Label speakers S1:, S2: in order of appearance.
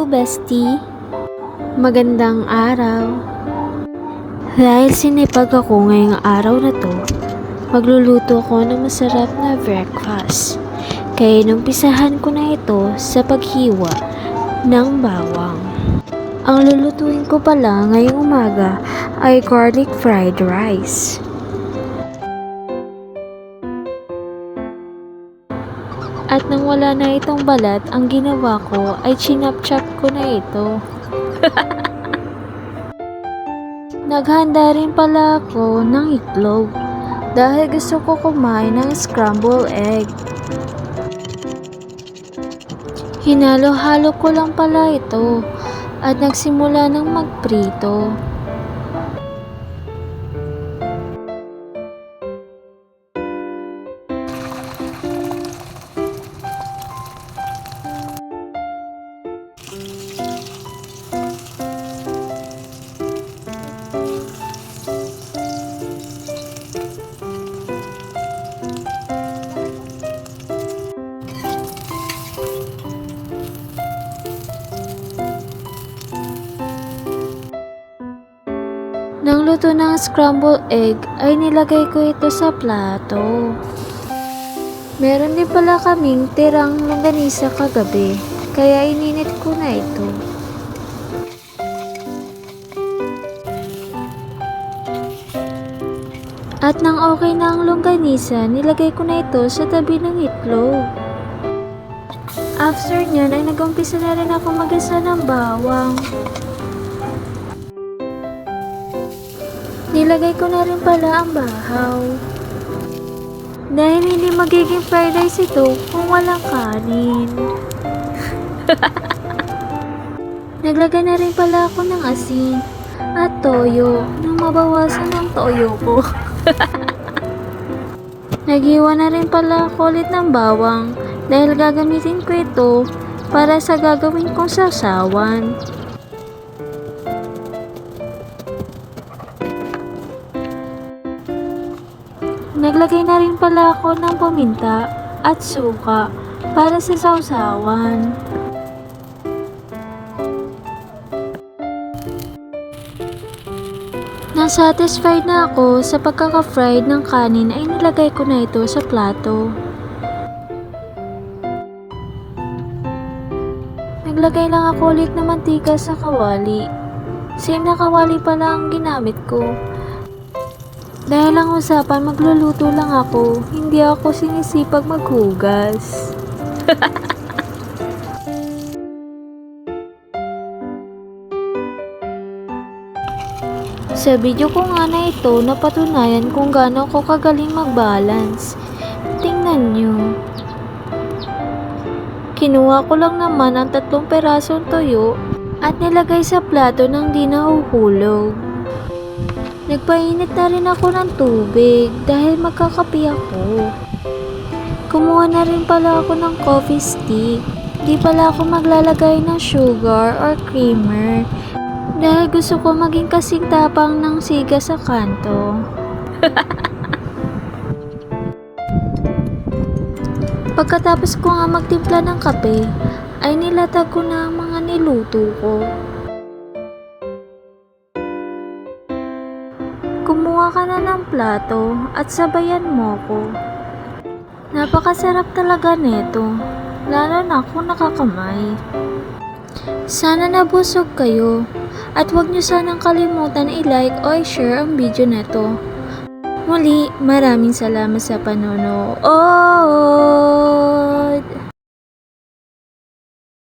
S1: Hello, bestie. Magandang araw. Dahil sinipag ako ngayong araw na to, magluluto ko ng masarap na breakfast. Kaya inumpisahan ko na ito sa paghiwa ng bawang. Ang lulutuin ko pala ngayong umaga ay garlic fried rice. At nang wala na itong balat, ang ginawa ko ay chinap-chop ko na ito. Naghanda rin pala ako ng itlog dahil gusto ko kumain ng scrambled egg. Hinalo-halo ko lang pala ito at nagsimula ng magprito. Nang luto ng scrambled egg ay nilagay ko ito sa plato. Meron din pala kaming tirang longganisa kagabi, kaya ininit ko na ito. At nang okay na ang longganisa, nilagay ko na ito sa tabi ng itlog. After nyan ay nag-umpisa na rin ako mag-isa ng bawang. Nilagay ko na rin pala ang bahaw. Dahil hindi magiging fried rice ito kung walang kanin. Naglagay na rin pala ako ng asin at toyo nang mabawasan ang toyo ko. Naghiwa na rin pala ako ulit ng bawang dahil gagamitin ko ito para sa gagawin kong sausawan. Naglagay na rin pala ako ng paminta at suka para sa sausawan. Nasatisfied na ako sa pagkaka-fried ng kanin ay nilagay ko na ito sa plato. Naglagay lang ako ulit ng mantika sa kawali. Same na kawali pala ang ginamit ko. Dahil ang usapan magluluto lang ako, hindi ako sinisipag maghugas. Sa video ko nga na ito, napatunayan kung gaano ako kagaling mag-balance. Tingnan nyo. Kinuha ko lang naman ang 3 perasong toyo at nilagay sa plato nang di nahuhulog. Nagpainit na rin ako ng tubig dahil magkakape ako. Kumuha na rin pala ako ng coffee stick. Di pala ako maglalagay ng sugar or creamer dahil gusto ko maging kasing tapang ng siga sa kanto. Pagkatapos ko nga magtimpla ng kape, ay nilatag ko na ang mga niluto ko. Kumuha ka na ng plato at sabayan mo ko. Napakasarap talaga nito, lalo na kung nakakamay. Sana nabusog kayo at huwag niyo sanang kalimutan i-like o i-share ang video nito. Muli, maraming salamat sa panonood.